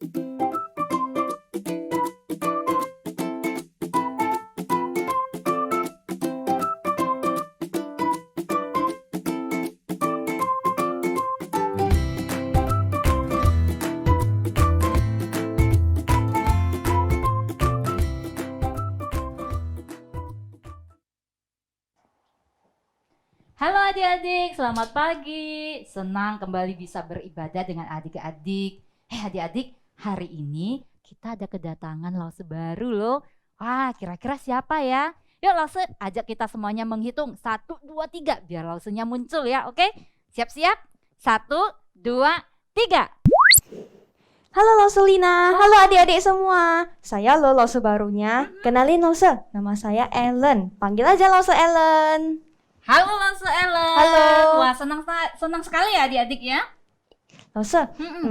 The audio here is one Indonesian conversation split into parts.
Halo adik-adik, selamat pagi. Senang kembali bisa beribadah dengan adik-adik. Adik-adik, hari ini kita ada kedatangan Lause baru loh. Wah, kira-kira siapa ya? Yuk Lause, ajak kita semuanya menghitung. 1, 2, 3, biar Lausenya muncul ya, oke? Siap-siap? 1, 2, 3. Halo Lause Lina, halo adik-adik semua. Saya Lause barunya. Kenalin Lause, nama saya Ellen. Panggil aja Lause Ellen. Halo Lause Ellen. Halo. Wah, senang sekali ya adik-adik ya. Lause,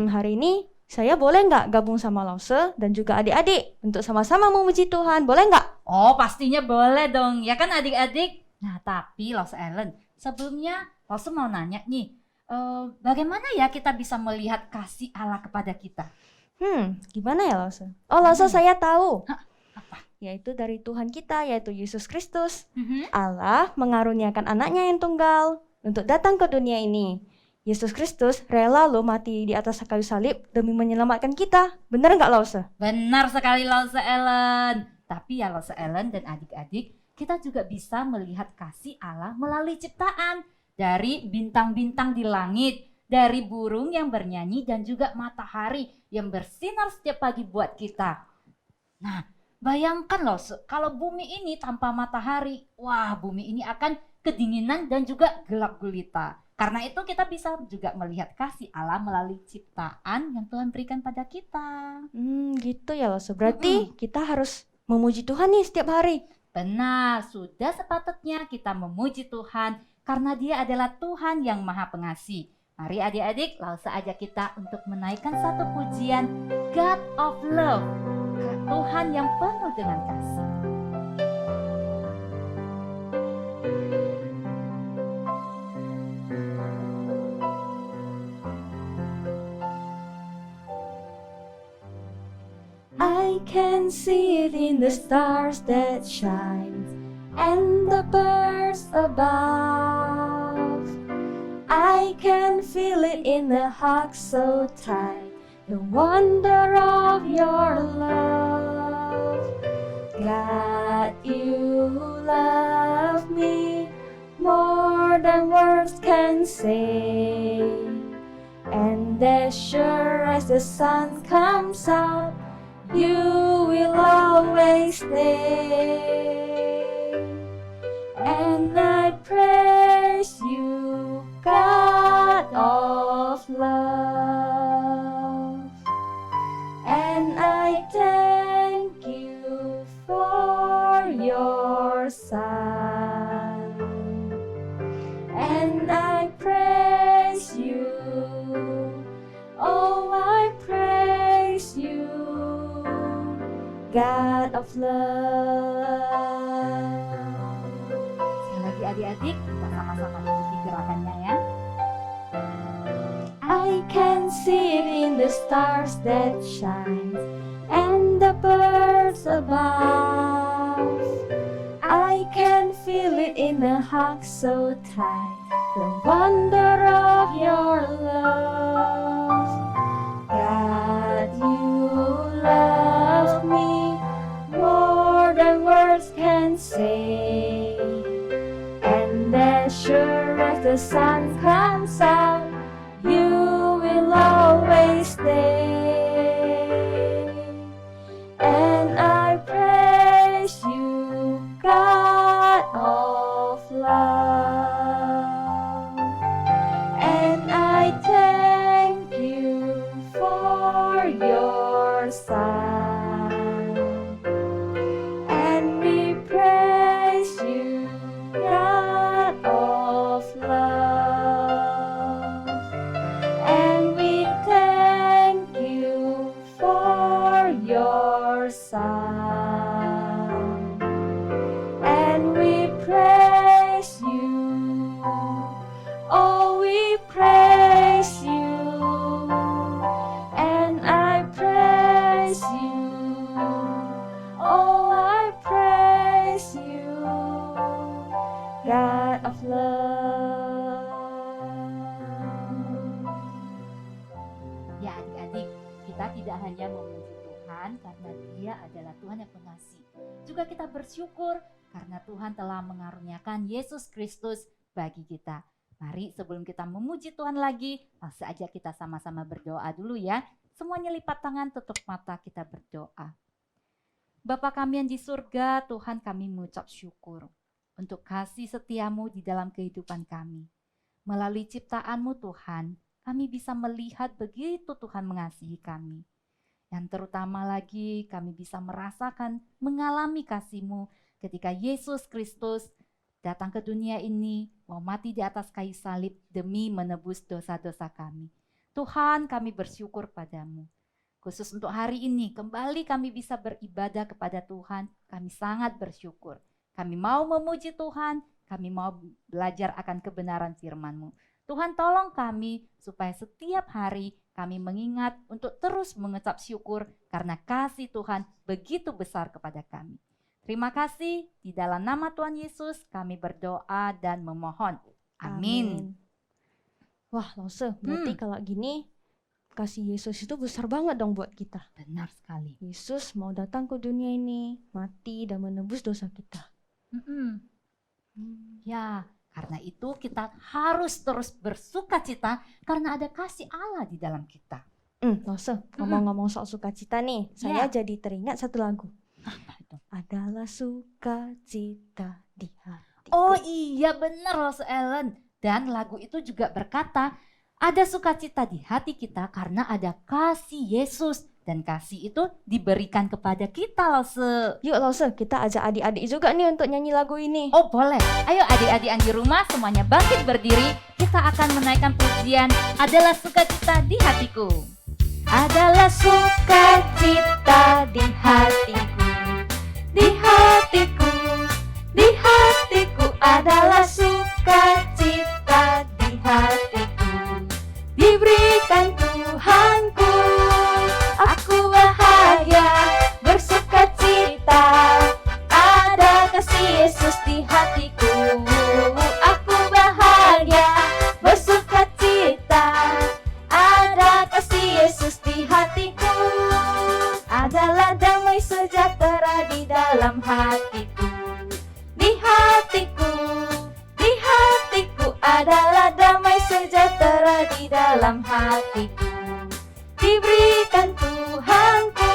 hari ini saya boleh nggak gabung sama Lause dan juga adik-adik untuk sama-sama memuji Tuhan, boleh nggak? Oh, pastinya boleh dong, ya kan adik-adik? Nah, tapi Lause Ellen, sebelumnya Lause mau nanya nih, bagaimana ya kita bisa melihat kasih Allah kepada kita? Gimana ya Lause? Oh Lause, saya tahu. Apa? Yaitu dari Tuhan kita, yaitu Yesus Kristus. Allah mengaruniakan anaknya yang tunggal untuk datang ke dunia ini. Yesus Kristus rela loh mati di atas kayu salib demi menyelamatkan kita. Benar nggak Lause? Benar sekali Lause Ellen. Tapi ya Lause Ellen dan adik-adik, kita juga bisa melihat kasih Allah melalui ciptaan. Dari bintang-bintang di langit, dari burung yang bernyanyi dan juga matahari yang bersinar setiap pagi buat kita. Nah, bayangkan loh, kalau bumi ini tanpa matahari, wah bumi ini akan kedinginan dan juga gelap gulita. Karena itu kita bisa juga melihat kasih Allah melalui ciptaan yang Tuhan berikan pada kita. Gitu ya Lause. Berarti kita harus memuji Tuhan nih setiap hari. Benar, sudah sepatutnya kita memuji Tuhan karena Dia adalah Tuhan yang Maha Pengasih. Mari adik-adik, Lause ajak kita untuk menaikkan satu pujian God of Love, Tuhan yang penuh dengan kasih. I can see it in the stars that shine and the birds above. I can feel it in the heart so tight, the wonder of your love. God, you love me more than words can say, and as sure as the sun comes out, you will always stay. And I praise you, God of love, and I thank you for your Son, and I praise you, oh I praise you, God of love. Sekali lagi adik-adik, kita sama-sama ikuti gerakannya ya. I can see it in the stars that shine and the birds above. I can feel it in the heart so tight, the wonder of your love. God, you love me more than words can say, and as sure as the sun comes out, you will always stay. And I praise you, God of love, and I thank you for your Son, and we praise you, God of love. hanya memuji Tuhan karena Dia adalah Tuhan yang pengasih. Juga kita bersyukur karena Tuhan telah mengaruniakan Yesus Kristus bagi kita. Mari sebelum kita memuji Tuhan lagi, langsung aja kita sama-sama berdoa dulu ya. Semuanya lipat tangan, tutup mata, kita berdoa. Bapa kami yang di surga, Tuhan kami mengucap syukur untuk kasih setiamu di dalam kehidupan kami. Melalui ciptaan-Mu Tuhan, kami bisa melihat begitu Tuhan mengasihi kami. Yang terutama lagi kami bisa merasakan, mengalami kasih-Mu ketika Yesus Kristus datang ke dunia ini, mau mati di atas kayu salib demi menebus dosa-dosa kami. Tuhan, kami bersyukur padamu. Khusus untuk hari ini, kembali kami bisa beribadah kepada Tuhan, kami sangat bersyukur. Kami mau memuji Tuhan, kami mau belajar akan kebenaran firman-Mu. Tuhan tolong kami supaya setiap hari kami mengingat untuk terus mengucap syukur karena kasih Tuhan begitu besar kepada kami. Terima kasih, di dalam nama Tuhan Yesus kami berdoa dan memohon. Amin. Wah, Lause, berarti kalau gini kasih Yesus itu besar banget dong buat kita. Benar sekali. Yesus mau datang ke dunia ini, mati dan menebus dosa kita. Ya, karena itu kita harus terus bersuka cita karena ada kasih Allah di dalam kita. Lause, ngomong-ngomong soal sukacita nih, saya jadi teringat satu lagu. Apa itu? Adalah sukacita di hatiku. Oh iya benar Rose Ellen. Dan lagu itu juga berkata, ada sukacita di hati kita karena ada kasih Yesus. Dan kasih itu diberikan kepada kita, Lause. Yuk Lause, kita ajak adik-adik juga nih untuk nyanyi lagu ini. Oh boleh, ayo adik-adik yang di rumah semuanya bangkit berdiri. Kita akan menaikkan pujian, adalah sukacita di hatiku. Adalah sukacita di hatiku, di hatiku, di hatiku. Adalah sukacita di hatiku, diberikan Tuhanku. Aku bahagia, bersuka cita, ada kasih Yesus di hatiku. Aku bahagia, bersuka cita, ada kasih Yesus di hatiku. Adalah damai sejahtera di dalam hatiku, di hatiku, di hatiku. Adalah damai sejahtera di dalam hatiku, diberikan Tuhanku.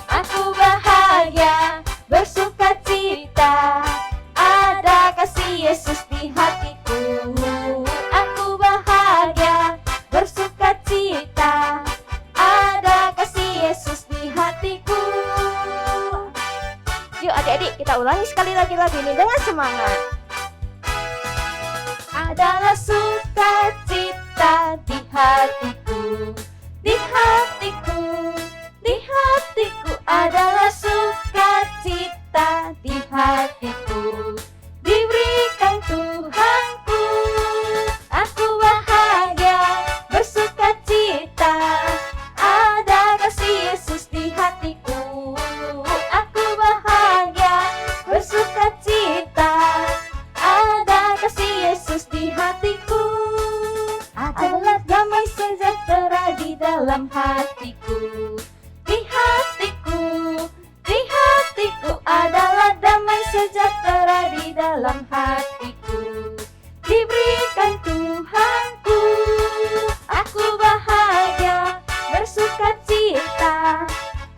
Aku bahagia, bersuka cita, ada kasih Yesus di hatiku. Aku bahagia, bersuka cita, ada kasih Yesus di hatiku. Yuk adik-adik, kita ulangi sekali lagi lagu ini dengan semangat. Adalah sukacita di hatiku, di hatiku, di hatiku. Adalah sukacita di hatiku, diberikan Tuhanku. Aku bahagia, bersuka cita, ada kasih Yesus di hatiku. Aku bahagia, bersuka cita, ada kasih Yesus di hatiku. Adalah damai sejahtera di dalam hatiku, di hatiku, di hatiku. Adalah damai sejahtera di dalam hatiku, diberikan Tuhanku. Aku bahagia, bersuka cita,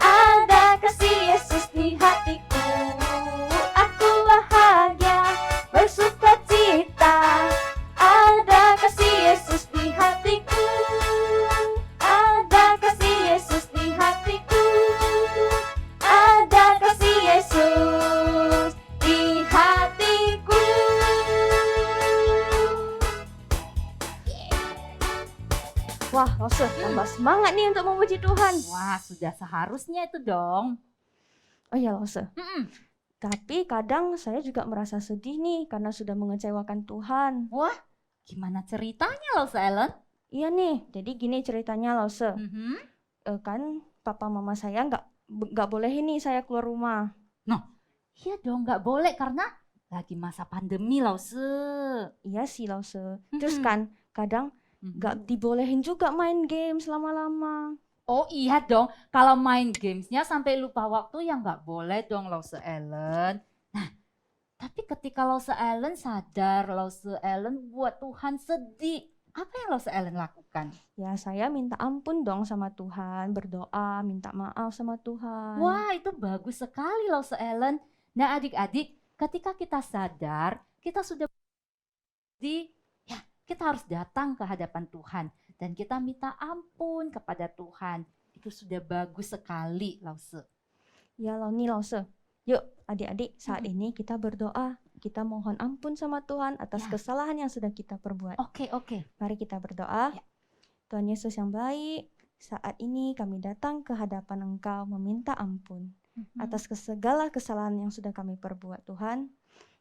ada kasih Yesus di hatiku. Aku bahagia, bersuka cita, ada kasih Yesus di hatiku. Ada kasih Yesus di hatiku, ada kasih Yesus di hatiku. Wah, Lause, tambah semangat nih untuk memuji Tuhan. Wah, sudah seharusnya itu dong. Oh iya Lause, tapi kadang saya juga merasa sedih nih karena sudah mengecewakan Tuhan. Wah, gimana ceritanya Lause Ellen? Iya nih, jadi gini ceritanya Lause. Kan papa mama saya nggak bolehin nih saya keluar rumah. Iya dong, nggak boleh karena lagi masa pandemi Lause. Iya sih Lause. Terus kan kadang nggak dibolehin juga main game selama-lama. Oh iya dong, kalau main gamesnya sampai lupa waktu ya nggak boleh dong Lause Ellen. Nah, tapi ketika Lause Ellen sadar, Lause Ellen buat Tuhan sedih. Apa yang Lause Ellen lakukan? Ya, saya minta ampun dong sama Tuhan, berdoa, minta maaf sama Tuhan. Wah, itu bagus sekali Lause Ellen. Nah adik-adik, ketika kita sadar, kita sudah ya kita harus datang ke hadapan Tuhan dan kita minta ampun kepada Tuhan. Itu sudah bagus sekali, Lause. Ya, Launi Lause. Yuk, adik-adik, saat ini kita berdoa. Kita mohon ampun sama Tuhan atas Ya. kesalahan yang sudah kita perbuat. Oke. Mari kita berdoa. Ya. Tuhan Yesus yang baik, saat ini kami datang ke hadapan Engkau meminta ampun atas segala kesalahan yang sudah kami perbuat, Tuhan.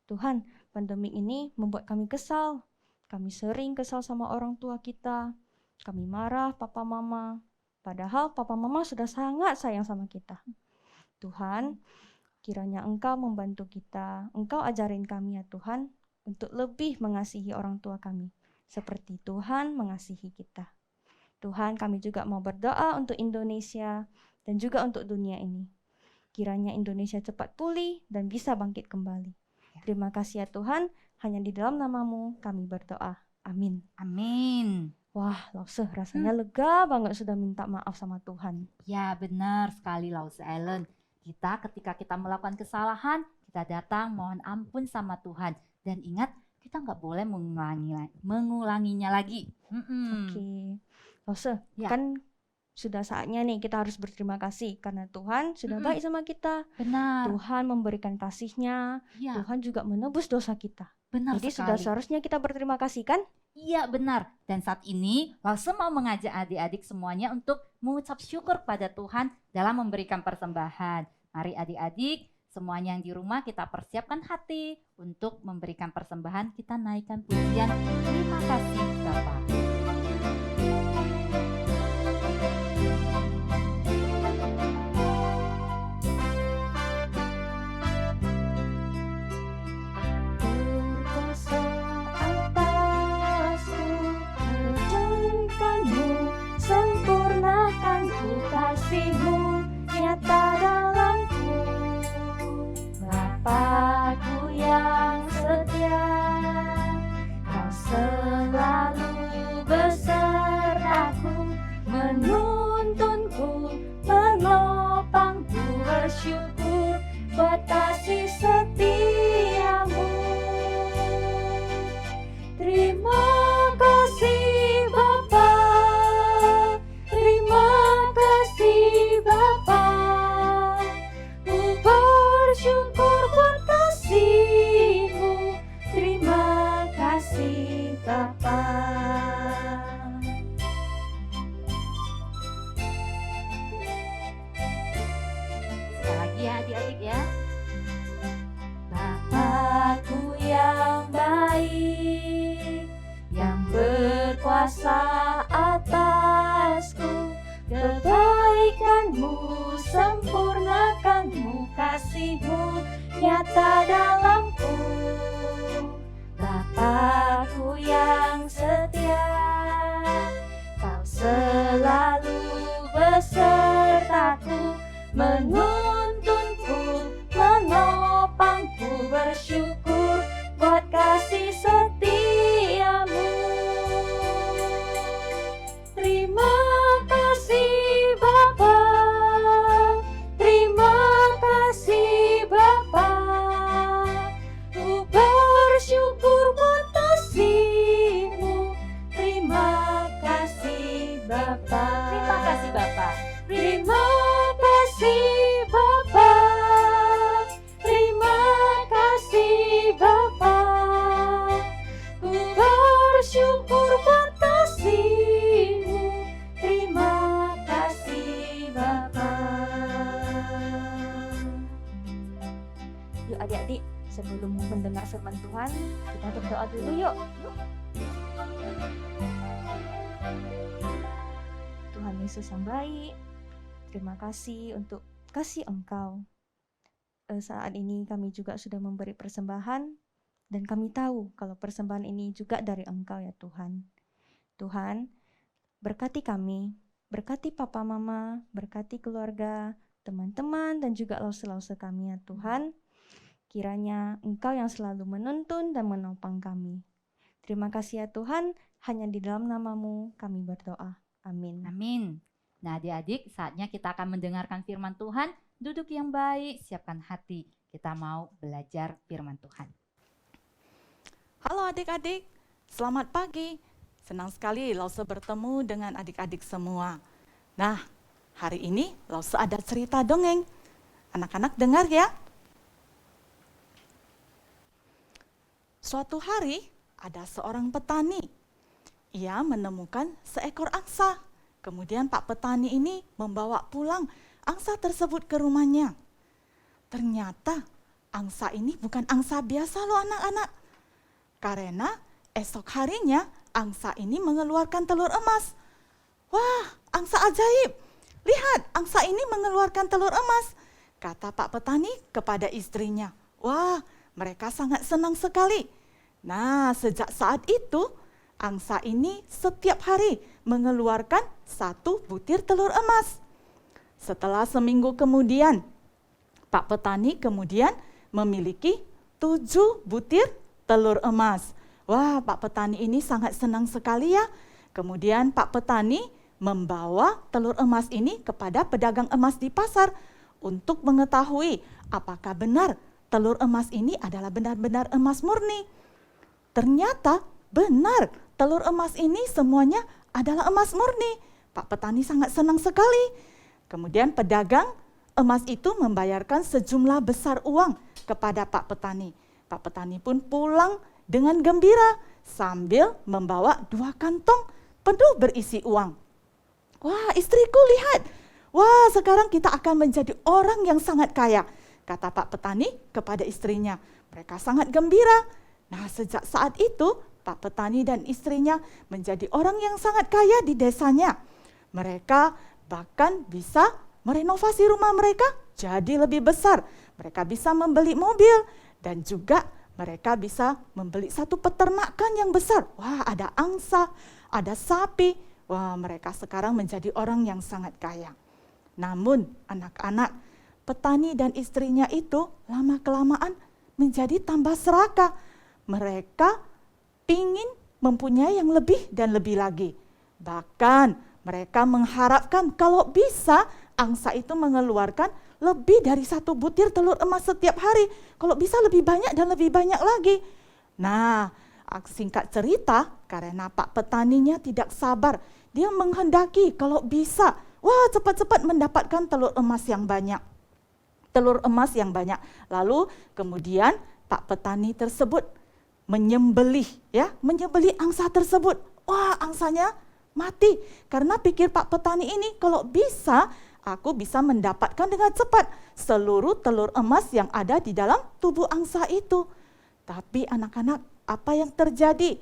Tuhan, pandemi ini membuat kami kesal. Kami sering kesal sama orang tua kita. Kami marah papa mama. Padahal papa mama sudah sangat sayang sama kita. Tuhan, kiranya Engkau membantu kita. Engkau ajarin kami ya Tuhan, untuk lebih mengasihi orang tua kami. Seperti Tuhan mengasihi kita. Tuhan, kami juga mau berdoa untuk Indonesia dan juga untuk dunia ini. Kiranya Indonesia cepat pulih dan bisa bangkit kembali. Terima kasih ya Tuhan, hanya di dalam nama-Mu kami berdoa. Amin. Amin. Wah, Lause, rasanya lega banget sudah minta maaf sama Tuhan. Ya benar sekali Lause Ellen. Ketika kita melakukan kesalahan, kita datang mohon ampun sama Tuhan. Dan ingat, kita nggak boleh mengulanginya lagi. Oke. Lause, Ya. kan sudah saatnya nih kita harus berterima kasih karena Tuhan sudah baik sama kita. Benar. Tuhan memberikan kasih-Nya. Ya, Tuhan juga menebus dosa kita. benar Jadi sekali. sudah seharusnya kita berterima kasih kan? Iya benar. Dan saat ini Lause mau mengajak adik-adik semuanya untuk mengucap syukur pada Tuhan dalam memberikan persembahan. Mari adik-adik semuanya yang di rumah kita persiapkan hati untuk memberikan persembahan. Kita naikkan pujian. Terima kasih Bapak. Berkuasa atasku, kerjakanmu, sempurnakan ku kasih-Mu nyata dalamku. Bapakku yang setia, Kau selalu besertaku, menuntunku, menopangku, bersyukur buat kasih setiamu. Terima kasih Bapa, terima kasih Bapa, ku bersyukur buat kasih-Mu. Terima kasih Bapa. Sekali lagi ya adik-adik ya. Bapakku yang baik, yang berkuasa atasku, kebaikan-Mu, sempurnakan-Mu, kasih-Mu nyata dalamku. Bapakku yang setia, Kau selalu besertaku, menuntunku, menopangku, bersyukur buat kasih setiamu. Terima kasih Bapa, terima kasih Bapa, ku bersyukur buat kasih-Mu. Terima kasih Bapa. Terima kasih Bapak. Terima kasih Bapa, terima kasih Bapa, ku bersyukur buat kasih-Mu. Terima kasih Bapa. Yuk adik-adik, sebelum mendengar firman Tuhan, kita berdoa dulu yuk. Tuhan Yesus yang baik, terima kasih untuk kasih Engkau. Saat ini kami juga sudah memberi persembahan dan kami tahu kalau persembahan ini juga dari Engkau ya Tuhan. Tuhan, berkati kami Berkati Papa Mama, berkati keluarga, teman-teman, dan juga lause-lause kami ya Tuhan. Kiranya Engkau yang selalu menuntun dan menopang kami. Terima kasih ya Tuhan, hanya di dalam nama-Mu kami berdoa. Amin. Amin. Nah adik-adik, saatnya kita akan mendengarkan firman Tuhan. Duduk yang baik, siapkan hati. Kita mau belajar firman Tuhan. Halo adik-adik, selamat pagi. Senang sekali Lause bertemu dengan adik-adik semua. Nah, hari ini Lause ada cerita dongeng. Anak-anak dengar ya. Suatu hari ada seorang petani. Ia menemukan seekor angsa. Kemudian Pak Petani ini membawa pulang angsa tersebut ke rumahnya. Ternyata angsa ini bukan angsa biasa loh anak-anak. Karena esok harinya angsa ini mengeluarkan telur emas. Wah, angsa ajaib. Lihat, angsa ini mengeluarkan telur emas. Kata Pak Petani kepada istrinya. Wah, mereka sangat senang sekali. Nah, sejak saat itu, angsa ini setiap hari mengeluarkan 1 butir telur emas. Setelah seminggu kemudian, Pak Petani kemudian memiliki 7 butir telur emas. Wah, Pak Petani ini sangat senang sekali ya. Kemudian Pak Petani membawa telur emas ini kepada pedagang emas di pasar untuk mengetahui apakah benar telur emas ini adalah benar-benar emas murni. Ternyata benar, telur emas ini semuanya adalah emas murni. Pak Petani sangat senang sekali. Kemudian pedagang emas itu membayarkan sejumlah besar uang kepada Pak Petani. Pak Petani pun pulang dengan gembira sambil membawa 2 kantong penuh berisi uang. Wah, istriku lihat. Wah, sekarang kita akan menjadi orang yang sangat kaya, kata Pak Petani kepada istrinya. Mereka sangat gembira. Nah, sejak saat itu Pak Petani dan istrinya menjadi orang yang sangat kaya di desanya. Mereka bahkan bisa merenovasi rumah mereka jadi lebih besar. Mereka bisa membeli mobil dan juga mereka bisa membeli satu peternakan yang besar. Wah, ada angsa, ada sapi. Wah, mereka sekarang menjadi orang yang sangat kaya. Namun anak-anak, petani dan istrinya itu lama-kelamaan menjadi tambah serakah. Mereka ingin mempunyai yang lebih dan lebih lagi. Bahkan mereka mengharapkan kalau bisa angsa itu mengeluarkan lebih dari 1 butir telur emas setiap hari. Kalau bisa lebih banyak dan lebih banyak lagi. Nah, singkat cerita, karena Pak Petaninya tidak sabar. Dia menghendaki kalau bisa, wah cepat-cepat mendapatkan telur emas yang banyak. Telur emas yang banyak. Lalu kemudian Pak Petani tersebut menyembelih angsa tersebut. Wah, angsanya mati. Karena pikir Pak Petani ini kalau bisa aku bisa mendapatkan dengan cepat seluruh telur emas yang ada di dalam tubuh angsa itu. Tapi anak-anak, apa yang terjadi?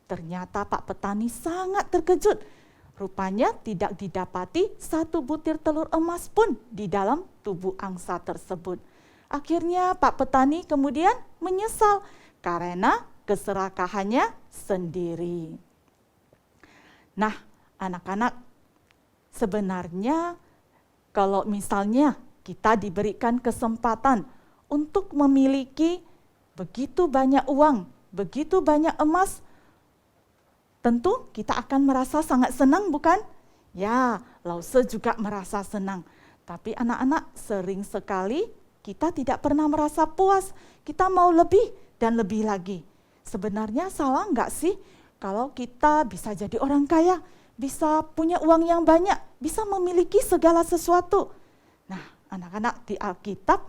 Ternyata Pak Petani sangat terkejut. Rupanya tidak didapati 1 butir telur emas pun di dalam tubuh angsa tersebut. Akhirnya Pak Petani kemudian menyesal karena keserakahannya sendiri. Nah, anak-anak, sebenarnya kalau misalnya kita diberikan kesempatan untuk memiliki begitu banyak uang, begitu banyak emas, tentu kita akan merasa sangat senang, bukan? Ya, Lause juga merasa senang. Tapi anak-anak, sering sekali kita tidak pernah merasa puas. Kita mau lebih dan lebih lagi. Sebenarnya salah enggak sih kalau kita bisa jadi orang kaya, bisa punya uang yang banyak, bisa memiliki segala sesuatu? Nah, anak-anak, di Alkitab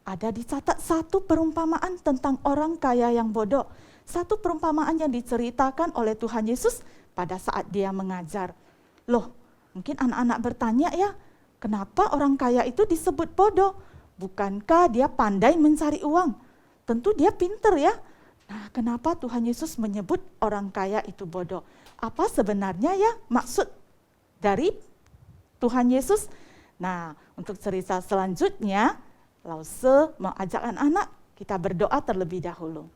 ada dicatat 1 perumpamaan tentang orang kaya yang bodoh. 1 perumpamaan yang diceritakan oleh Tuhan Yesus pada saat dia mengajar. Loh, mungkin anak-anak bertanya ya, kenapa orang kaya itu disebut bodoh? Bukankah dia pandai mencari uang? Tentu dia pinter ya. Nah, kenapa Tuhan Yesus menyebut orang kaya itu bodoh? Apa sebenarnya ya maksud dari Tuhan Yesus? Nah, untuk cerita selanjutnya, Lause mengajak anak-anak kita berdoa terlebih dahulu.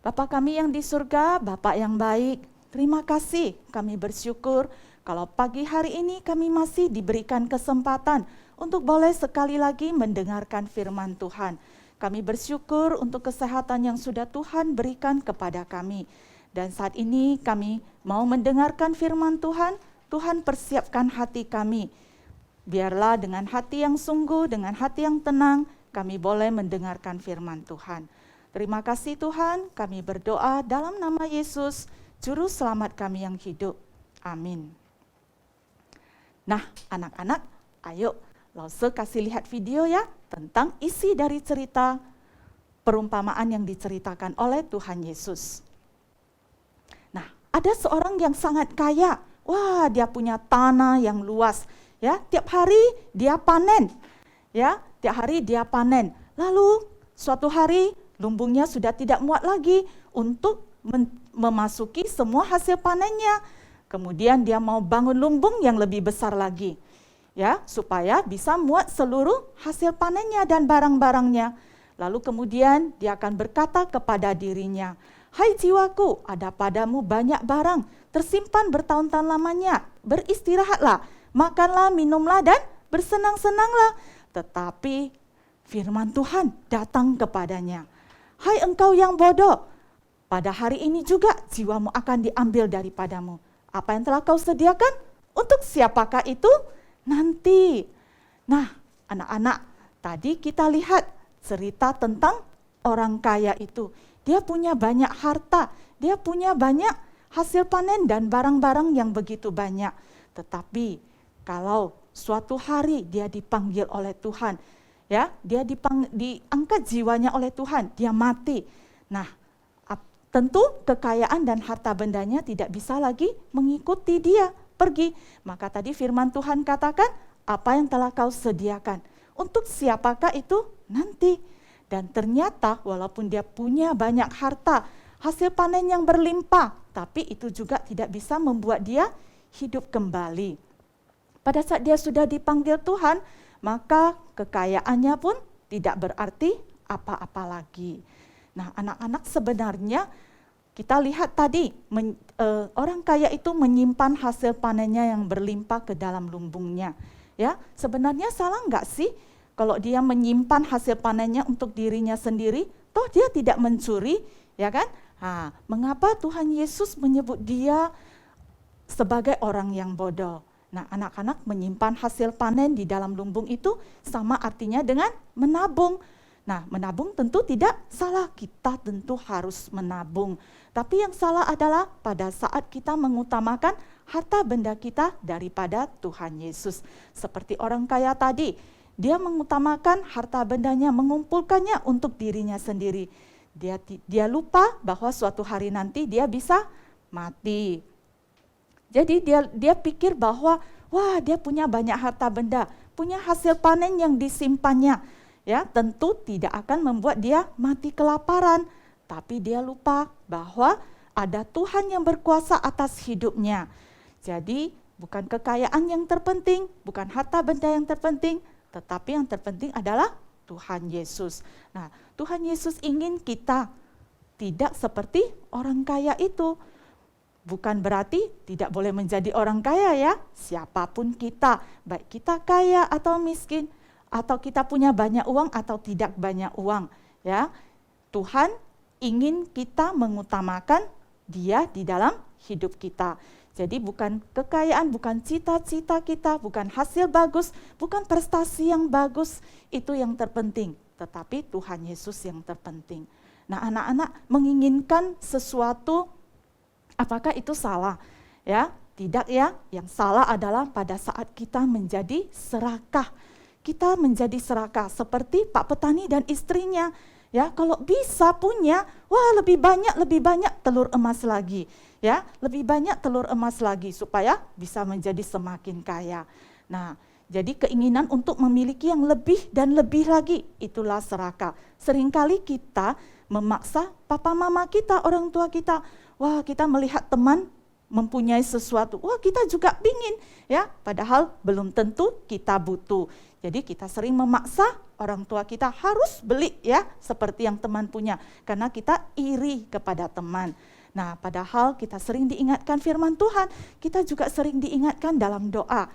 Bapa kami yang di surga, Bapa yang baik, terima kasih, kami bersyukur kalau pagi hari ini kami masih diberikan kesempatan untuk boleh sekali lagi mendengarkan firman Tuhan. Kami bersyukur untuk kesehatan yang sudah Tuhan berikan kepada kami. Dan saat ini kami mau mendengarkan firman Tuhan, Tuhan persiapkan hati kami. Biarlah dengan hati yang sungguh, dengan hati yang tenang, kami boleh mendengarkan firman Tuhan. Terima kasih Tuhan, kami berdoa dalam nama Yesus, Juru Selamat kami yang hidup. Amin. Nah, anak-anak, ayo Lause kasih lihat video ya tentang isi dari cerita perumpamaan yang diceritakan oleh Tuhan Yesus. Nah, ada seorang yang sangat kaya. Wah, dia punya tanah yang luas. Ya, tiap hari dia panen. Ya, tiap hari dia panen. Lalu suatu hari lumbungnya sudah tidak muat lagi untuk memasuki semua hasil panennya. Kemudian dia mau bangun lumbung yang lebih besar lagi, ya, supaya bisa muat seluruh hasil panennya dan barang-barangnya. Lalu kemudian dia akan berkata kepada dirinya, "Hai jiwaku, ada padamu banyak barang, tersimpan bertahun-tahun lamanya, beristirahatlah, makanlah, minumlah, dan bersenang-senanglah." Tetapi firman Tuhan datang kepadanya, "Hai engkau yang bodoh, pada hari ini juga jiwamu akan diambil daripadamu. Apa yang telah kau sediakan, untuk siapakah itu nanti?" Nah, anak-anak, tadi kita lihat cerita tentang orang kaya itu. Dia punya banyak harta, dia punya banyak hasil panen dan barang-barang yang begitu banyak. Tetapi kalau suatu hari dia dipanggil oleh Tuhan, ya, dia diangkat jiwanya oleh Tuhan, dia mati. Nah, tentu kekayaan dan harta bendanya tidak bisa lagi mengikuti dia pergi. Maka tadi firman Tuhan katakan, apa yang telah kau sediakan, untuk siapakah itu nanti? Dan ternyata walaupun dia punya banyak harta, hasil panen yang berlimpah, tapi itu juga tidak bisa membuat dia hidup kembali. Pada saat dia sudah dipanggil Tuhan, maka kekayaannya pun tidak berarti apa-apa lagi. Nah, anak-anak, sebenarnya kita lihat tadi orang kaya itu menyimpan hasil panennya yang berlimpah ke dalam lumbungnya. Ya, sebenarnya salah nggak sih kalau dia menyimpan hasil panennya untuk dirinya sendiri? Toh dia tidak mencuri, ya kan? Nah, mengapa Tuhan Yesus menyebut dia sebagai orang yang bodoh? Nah, anak-anak, menyimpan hasil panen di dalam lumbung itu sama artinya dengan menabung. Nah, menabung tentu tidak salah, kita tentu harus menabung. Tapi yang salah adalah pada saat kita mengutamakan harta benda kita daripada Tuhan Yesus. Seperti orang kaya tadi, dia mengutamakan harta bendanya, mengumpulkannya untuk dirinya sendiri. Dia lupa bahwa suatu hari nanti dia bisa mati. Jadi dia pikir bahwa, wah, dia punya banyak harta benda, punya hasil panen yang disimpannya. Ya, tentu tidak akan membuat dia mati kelaparan, tapi dia lupa bahwa ada Tuhan yang berkuasa atas hidupnya. Jadi bukan kekayaan yang terpenting, bukan harta benda yang terpenting, tetapi yang terpenting adalah Tuhan Yesus. Nah, Tuhan Yesus ingin kita tidak seperti orang kaya itu. Bukan berarti tidak boleh menjadi orang kaya ya, siapapun kita, baik kita kaya atau miskin, atau kita punya banyak uang atau tidak banyak uang, ya. Tuhan ingin kita mengutamakan Dia di dalam hidup kita. Jadi bukan kekayaan, bukan cita-cita kita, bukan hasil bagus, bukan prestasi yang bagus itu yang terpenting, tetapi Tuhan Yesus yang terpenting. Nah, anak-anak, menginginkan sesuatu, apakah itu salah? Ya, tidak ya. Yang salah adalah pada saat kita menjadi serakah. Kita menjadi serakah seperti Pak Petani dan istrinya. Ya, kalau bisa punya, wah, lebih banyak telur emas lagi. Ya, lebih banyak telur emas lagi supaya bisa menjadi semakin kaya. Nah, jadi keinginan untuk memiliki yang lebih dan lebih lagi, itulah serakah. Seringkali kita memaksa papa mama kita, orang tua kita. Wah, kita melihat teman mempunyai sesuatu, wah, kita juga pingin, ya, padahal belum tentu kita butuh. Jadi kita sering memaksa orang tua kita harus beli ya seperti yang teman punya, karena kita iri kepada teman. Nah, padahal kita sering diingatkan firman Tuhan, kita juga sering diingatkan dalam doa.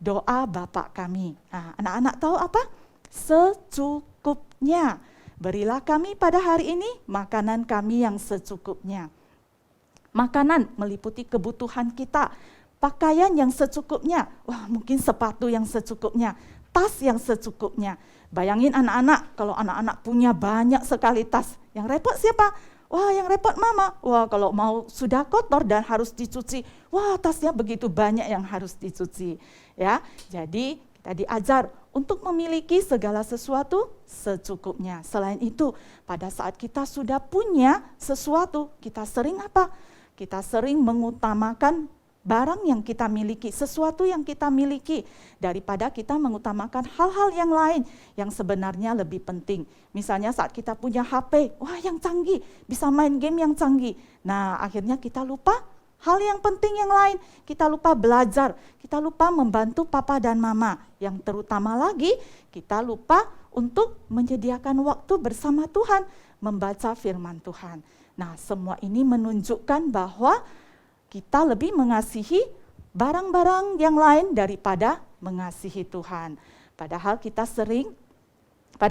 Doa Bapa kami. Nah, anak-anak tahu apa? Secukupnya. Berilah kami pada hari ini makanan kami yang secukupnya. Makanan meliputi kebutuhan kita, pakaian yang secukupnya, wah mungkin sepatu yang secukupnya, tas yang secukupnya. Bayangin anak-anak, kalau anak-anak punya banyak sekali tas, yang repot siapa? Wah yang repot mama. Wah kalau mau sudah kotor dan harus dicuci, wah tasnya begitu banyak yang harus dicuci. Ya, jadi kita diajar untuk memiliki segala sesuatu secukupnya. Selain itu, pada saat kita sudah punya sesuatu, kita sering apa? Kita sering mengutamakan barang yang kita miliki, sesuatu yang kita miliki, daripada kita mengutamakan hal-hal yang lain yang sebenarnya lebih penting. Misalnya saat kita punya HP, wah yang canggih, bisa main game yang canggih. Nah akhirnya kita lupa hal yang penting yang lain, kita lupa belajar, kita lupa membantu papa dan mama. Yang terutama lagi, kita lupa untuk menyediakan waktu bersama Tuhan, membaca firman Tuhan. Nah, semua ini menunjukkan bahwa kita lebih mengasihi barang-barang yang lain daripada mengasihi Tuhan. Padahal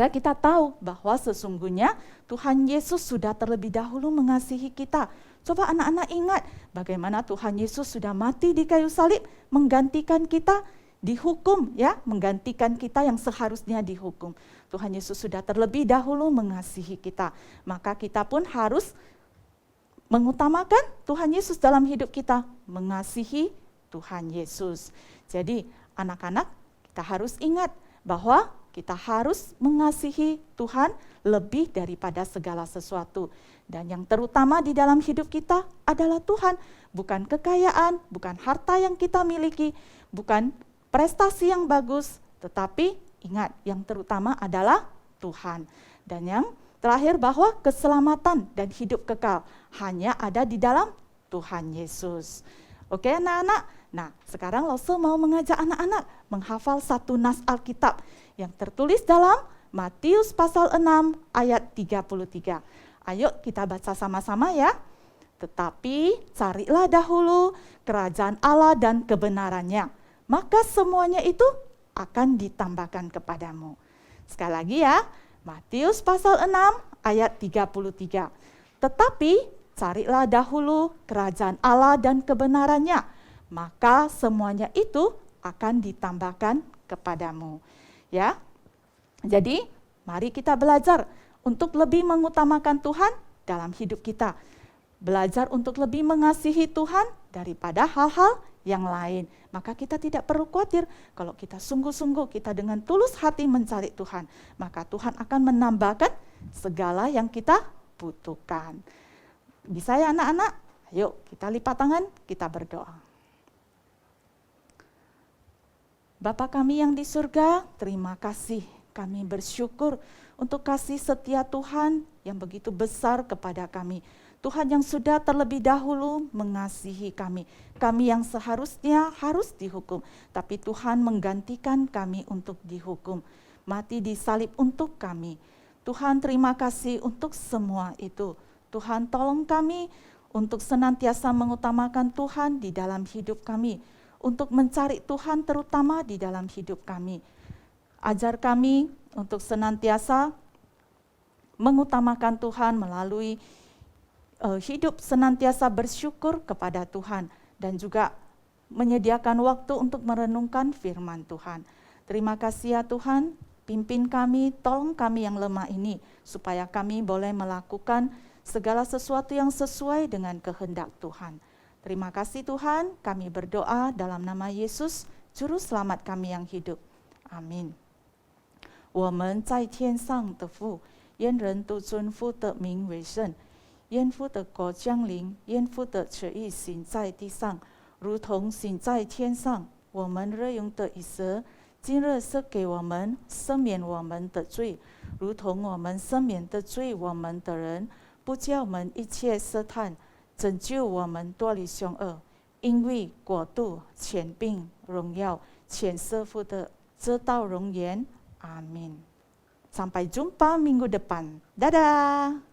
kita tahu bahwa sesungguhnya Tuhan Yesus sudah terlebih dahulu mengasihi kita. Coba anak-anak ingat bagaimana Tuhan Yesus sudah mati di kayu salib, menggantikan kita, dihukum ya, menggantikan kita yang seharusnya dihukum. Tuhan Yesus sudah terlebih dahulu mengasihi kita. Maka kita pun harus mengutamakan Tuhan Yesus dalam hidup kita, mengasihi Tuhan Yesus. Jadi anak-anak kita harus ingat bahwa kita harus mengasihi Tuhan lebih daripada segala sesuatu. Dan yang terutama di dalam hidup kita adalah Tuhan, bukan kekayaan, bukan harta yang kita miliki, bukan prestasi yang bagus, tetapi ingat yang terutama adalah Tuhan. Dan yang terakhir bahwa keselamatan dan hidup kekal hanya ada di dalam Tuhan Yesus. Oke anak-anak? Nah sekarang Lose mau mengajak anak-anak menghafal satu nas Alkitab yang tertulis dalam Matius pasal 6 ayat 33. Ayo kita baca sama-sama ya. Tetapi carilah dahulu kerajaan Allah dan kebenarannya, maka semuanya itu akan ditambahkan kepadamu. Sekali lagi ya, Matius pasal 6 ayat 33. Tetapi carilah dahulu kerajaan Allah dan kebenarannya, maka semuanya itu akan ditambahkan kepadamu. Ya. Jadi, mari kita belajar untuk lebih mengutamakan Tuhan dalam hidup kita. Belajar untuk lebih mengasihi Tuhan daripada hal-hal yang lain. Maka kita tidak perlu khawatir kalau kita sungguh-sungguh, kita dengan tulus hati mencari Tuhan, maka Tuhan akan menambahkan segala yang kita butuhkan. Bisa ya anak-anak? Yuk kita lipat tangan, kita berdoa. Bapa kami yang di surga, terima kasih. Kami bersyukur untuk kasih setia Tuhan yang begitu besar kepada kami. Tuhan yang sudah terlebih dahulu mengasihi kami. Kami yang seharusnya harus dihukum, tapi Tuhan menggantikan kami untuk dihukum. Mati di salib untuk kami. Tuhan terima kasih untuk semua itu. Tuhan tolong kami untuk senantiasa mengutamakan Tuhan di dalam hidup kami. Untuk mencari Tuhan terutama di dalam hidup kami. Ajar kami untuk senantiasa mengutamakan Tuhan melalui hidup senantiasa bersyukur kepada Tuhan dan juga menyediakan waktu untuk merenungkan firman Tuhan. Terima kasih ya Tuhan, pimpin kami, tolong kami yang lemah ini supaya kami boleh melakukan segala sesuatu yang sesuai dengan kehendak Tuhan. Terima kasih Tuhan, kami berdoa dalam nama Yesus, Juru Selamat kami yang hidup. Amin. 我们在天上的父，愿人都尊父的名为圣。愿父的国降临，愿父的旨意行在地上，如同行在天上。我们日用的饮食，今日赐给我们，赦免我们的罪，如同我们赦免的罪我们的人，不叫我们一切试探，拯救我们脱离凶恶。因为国度、权柄、荣耀，全是父的，直到永远。Amin. Sampai jumpa minggu depan. Dadah.